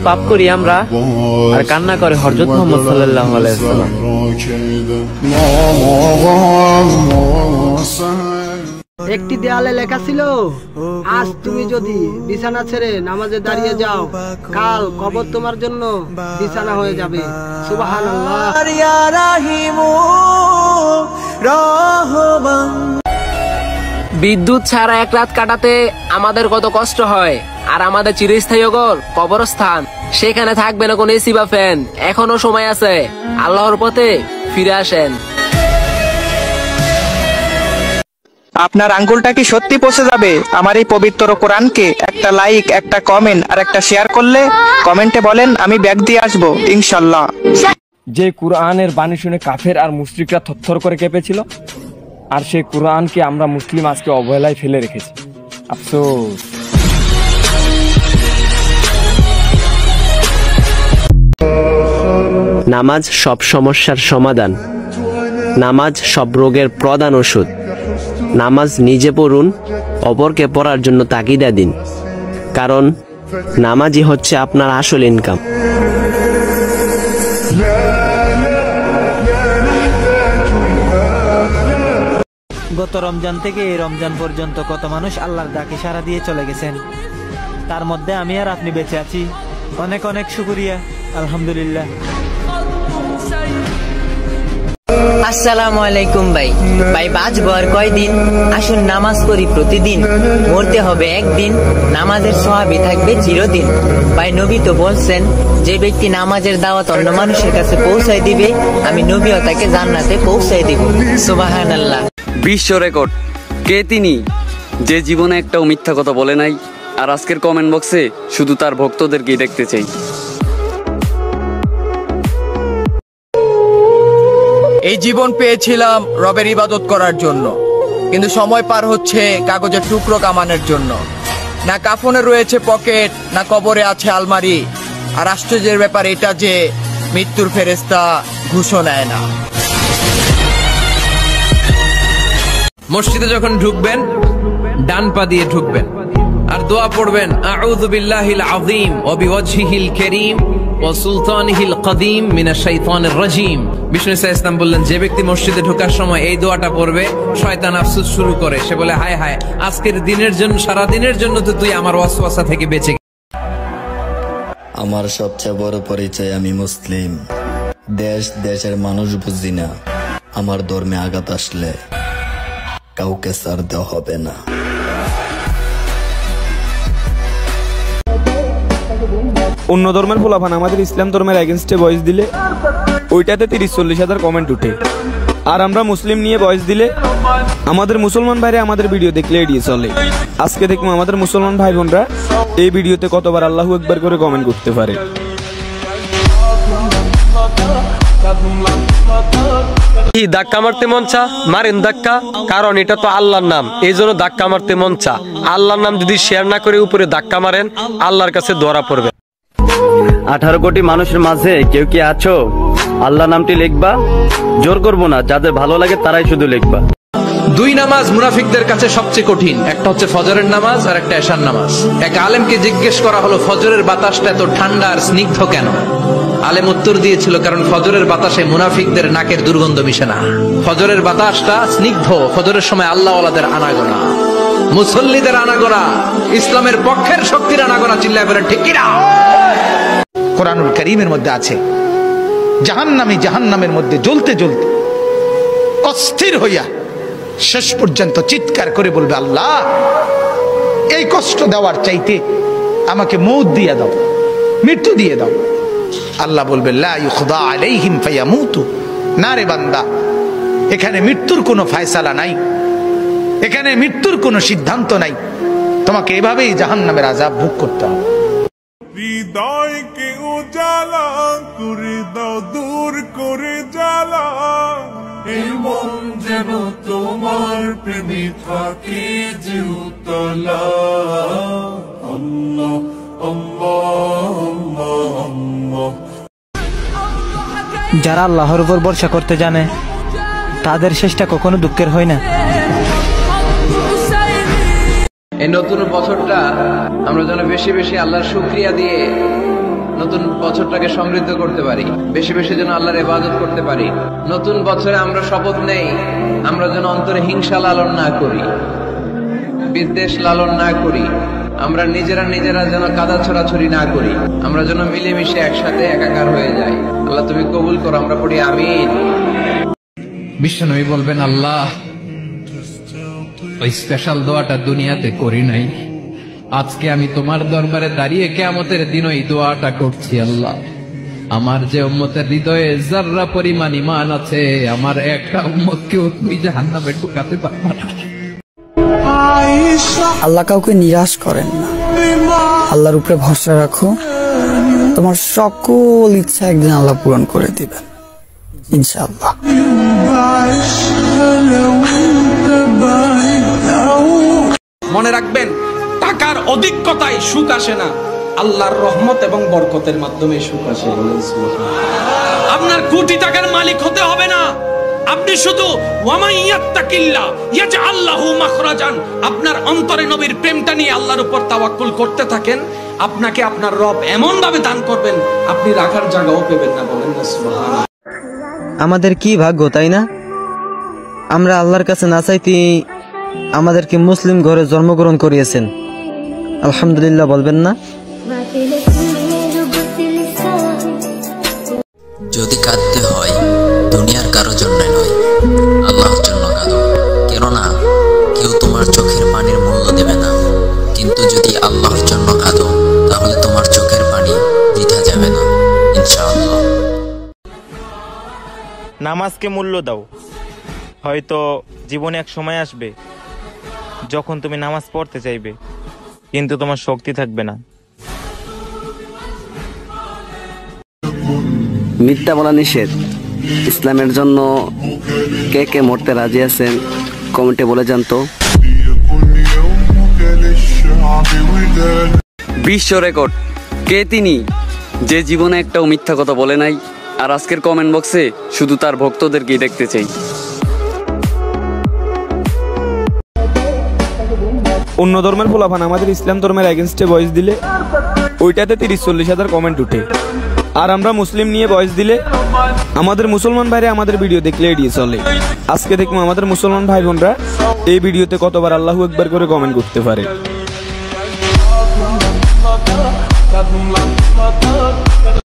পাপ করি আমরা আর কান্না করে হযরত মুহাম্মদ সাল্লাল্লাহু আলাইহি ওয়াসাল্লাম। একটি দেয়ালে লেখা ছিল, আজ তুমি যদি বিছানা ছেড়ে নামাজে দাঁড়িয়ে যাও, কাল কবর তোমার জন্য বিছানা হয়ে যাবে। সুবহানাল্লাহ। বিদ্যুৎ ছাড়া এক রাত কাটাতে আমাদের কত কষ্ট হয়, আর আমাদের চিরস্থায়ী কবরস্থান, সেখানে থাকবে না কোন এসি বা ফ্যান। এখনো সময় আছে, আল্লাহর পথে ফিরে আসেন। আপনার আঙ্গুলটা কি সত্যি পৌঁছে যাবে আমার এই পবিত্র কোরআনকে? একটা লাইক, একটা কমেন্ট আর একটা শেয়ার করলে কমেন্টে বলেন আমি ব্যাগ দিয়ে আসবো ইনশাল্লাহ। যে কোরআনের বাণী শুনে কাফের আর মুশরিকরা থরথর করে কেঁপেছিল, আর সেই কোরআনকে আমরা মুসলিম আজকে অবহেলায় ফেলে রেখেছি। আফসোস। নামাজ সব সমস্যার সমাধান, নামাজ সব রোগের প্রধান ওষুধ। নামাজ নিজে পড়ুন, অপরকে পড়ার জন্য তাগিদা দিন, কারণ নামাজই হচ্ছে আপনার আসল ইনকাম। গত রমজান থেকে এই রমজান পর্যন্ত কত মানুষ আল্লাহর ডাকে সাড়া দিয়ে চলে গেছেন, তার মধ্যে আমি আর আপনি বেঁচে আছি। অনেক অনেক শুকরিয়া, আলহামদুলিল্লাহ। আসসালামু আলাইকুম ভাই। ভাই বাঁচবো আর কয়দিন, আসুন নামাজ পড়ি প্রতিদিন, মরতে হবে একদিন, নামাজের সওয়াবই থাকবে চিরদিন। ভাই নবী তো বলছেন, যে ব্যক্তি নামাজের দাওয়াত অন্য মানুষের কাছে পৌঁছায় দিবে, আমি নবীও তাকে জান্নাতে পৌঁছায় দিব। সুবহানাল্লাহ। বিশ্ব রেকর্ড কে তিনি, যে জীবনে একটাও মিথ্যা কথা বলে নাই, আর আজকের কমেন্ট বক্সে শুধু তার ভক্তদেরকেই দেখতে চাই। এই জীবন পেয়েছিলাম রবের ইবাদত করার জন্য, কিন্তু সময় পার হচ্ছে কাগজের টুকরো কামানোর জন্য। না কাফনে রয়েছে পকেট, না কবরে আছে আলমারি। আর আশ্চর্যের ব্যাপার এটা যে মৃত্যুর ফেরেশতা ঘুষও নেয় না। মসজিদে যখন ঢুকবেন ডান পা দিয়ে ঢুকবেন, আর দোয়া পড়বেন, আউযু বিল্লাহিল আযীম ওয়া বিওয়াজহিল কারীম ওয়া সুলতানিহিল কদীম মিনাশ শাইতানির রাজীম। বিষ্ণু ইসা ইসলাম বললেন, যে ব্যক্তি মসজিদে ঢোকার সময় এই দোয়াটা পড়বে, শয়তান আফসোস শুরু করে, সে বলে, হায় হায়, আজকের দিনের জন্য, সারা দিনের জন্য তো তুই আমার ওয়াসওয়াসা থেকে বেঁচে। আমার সবচেয়ে বড় পরিচয়, আমি মুসলিম। দেশ দেশের মানুষ বুঝি না, আমার ধর্মে আঘাত আসলে কাউকে ছাড় দেওয়া হবে না। অন্য ধর্মের পোলাপান আমাদের ইসলাম ধর্মের এগেনস্টে ভয়েস দিলে ওইটাতে 30-40 হাজার কমেন্ট উঠে, আর আমরা মুসলিম নিয়ে ভয়েস দিলে আমাদের মুসলমান ভাইরা আমাদের ভিডিও দেখলে এড়িয়ে চলে। আজকে দেখবো আমাদের মুসলমান ভাই বোনরা এই ভিডিওতে কতবার আল্লাহু আকবার করে কমেন্ট করতে পারে। ধাক্কা মারতে মন চা, মারেন ধাক্কা, কারণ এটা তো আল্লাহর নাম, এই জন্য ধাক্কা মারতে মন চা। আল্লাহর নাম যদি শেয়ার না করে উপরে ধাক্কা মারেন, আল্লাহর কাছে ধরা পড়বে। 18 কোটি মানুষের মাঝে কেউ কি আছো? আল্লাহ নামটি লিখবা, জোর করবো না, যাদের ভালো লাগে তারাই শুধু লিখবা। দুই নামাজ মুনাফিকদের কাছে সবচেয়ে কঠিন, একটা হচ্ছে ফজরের নামাজ আর একটা এশার নামাজ। এক আলেমকে জিজ্ঞেস করা হলো, ফজরের বাতাসটা এত ঠান্ডা আর স্নিগ্ধ কেন? আলেম উত্তর দিয়েছিল, কারণ ফজরের বাতাসে মুনাফিকদের নাকের দুর্গন্ধ মিশে না। ফজরের বাতাসটা স্নিগ্ধ, ফজরের সময় আল্লাহওয়ালাদের আনাগোনা, মুসল্লিদের আনাগোনা, ইসলামের পক্ষের শক্তির আনাগোনা। চিল্লায় বলেন ঠিক কিনা? কোরআনুল কারীমের মধ্যে আছে, জাহান্নামের মধ্যে জ্বলতে জ্বলতে অস্থির হইয়া শেষ পর্যন্ত চিৎকার করে বলবে, আল্লাহ এই কষ্ট দেওয়ার চাইতে আমাকে মৌত দিয়ে দাও, মৃত্যু দিয়ে দাও। আল্লাহ বলবে, লা ইউখদা আলাইহিম ফায়ামুতু। না রে বান্দা, এখানে মৃত্যুর কোনো ফয়সালা নাই, এখানে মৃত্যুর কোনো সিদ্ধান্ত নাই, তোমাকে এভাবেই জাহান্নামের আযাব ভোগ করতে হবে। হৃদয়কে উজালা করে দাও, দূর করে জ্বালা, এই মন যেন তোমার প্রেমে থাকে যে উতলা। আল্লাহ আল্লাহ আল্লাহ আল্লাহ। যারা আল্লাহর উপর ভরসা করতে জানে, তাদের শেষটা কখনো দুঃখের হয় না। এই নতুন বছরটা আমরা যেন বেশি বেশি আল্লাহর শুকরিয়া দিয়ে নতুন বছরটাকে সমৃদ্ধ করতে পারি, বেশি বেশি যেন আল্লাহর ইবাদত করতে পারি। নতুন বছরে আমরা শপথ নেই, আমরা যেন অন্তরে হিংসা লালন না করি, বিদ্বেষ লালন না করি, আমরা নিজেরা যেন কাদা ছড়াছড়ি না করি, আমরা যেন মিলেমিশে একসাথে একাকার হয়ে যাই। আল্লাহ তুমি কবুল করো, আমরা পড়ি আমিন। বিশ্বনবী বলবেন, আল্লাহ ওই স্পেশাল দোয়াটা দুনিয়াতে করি নাই, আজকে আমি তোমার দরবারে দাঁড়িয়ে কিয়ামতের দিন ওই দোয়াটা করছি। আল্লাহ, আমার যে উম্মতের হৃদয়ে যাররা পরিমাণ ঈমান আছে, আমার একটা উম্মতকেও তুমি জাহান্নামে ঢুকাতে পারবা না। আল্লাহ কাউকে নিরাশ করেন না, আল্লাহর উপরে ভরসা রাখো, তোমার সকল ইচ্ছা একদিন আল্লাহ পূরণ করে দিবেন ইনশাআল্লাহ। মনে রাখবেন, টাকার অধিকতায় সুখ আসে না, আল্লাহর রহমত এবং বরকতের মাধ্যমে সুখ আসে। আপনার কোটি টাকার মালিক হতে হবে না, আপনি শুধু আপনার অন্তরে নবীর প্রেমটা নিয়ে আল্লাহর উপর তাওয়াক্কুল করতে থাকেন, আপনাকে আপনার রব এমন ভাবে দান করবেন আপনি রাখার জায়গাও পেবেন না। বলেন না সুবহানাল্লাহ। আমাদের কি ভাগ্য, তাই না? আমরা আল্লাহর কাছে না চাইতে আমাদেরকে মুসলিম ঘরে জন্মগ্রহণ করিয়েছেন, আলহামদুলিল্লাহ বলবেন না? যদি কাঁদতে হয় দুনিয়ার কারো জন্য নয়, আল্লাহর জন্য কাঁদো। কেননা কেউ তোমার চোখের পানির মূল্য দেবে না, কিন্তু যদি আল্লাহর জন্য কাঁদো তাহলে তোমার চোখের পানি বৃথা যাবে না ইনশাআল্লাহ। নামাজকে মূল্য দাও। হয়তো জীবনে এক সময় আসবে যখন তুমি নামাজ পড়তে চাইবে কিন্তু তোমার শক্তি থাকবে না। মিথ্যা বলা নিষেধ। ইসলামের জন্য কে কে মরতে রাজি আছেন কমেন্টে বলে যান তো। বিশ্ব রেকর্ড কে তিনি যে জীবনে একটাও মিথ্যা কথা বলে নাই, আর আজকের কমেন্ট বক্সে শুধু তার ভক্তদেরকেই দেখতে চাই। অন্য ধর্মের পোলাপান আমাদের ইসলাম ধর্মের এগেনস্টে ভয়েস দিলে ওইটাতে 30-40 হাজার কমেন্ট উঠে, আর আমরা মুসলিম নিয়ে ভয়েস দিলে আমাদের মুসলমান ভাইরা আমাদের ভিডিও দেখলে এড়িয়ে চলে। আজকে দেখবো আমাদের মুসলমান ভাই বোনরা এই ভিডিওতে কতবার আল্লাহু আকবার করে কমেন্ট করতে পারে।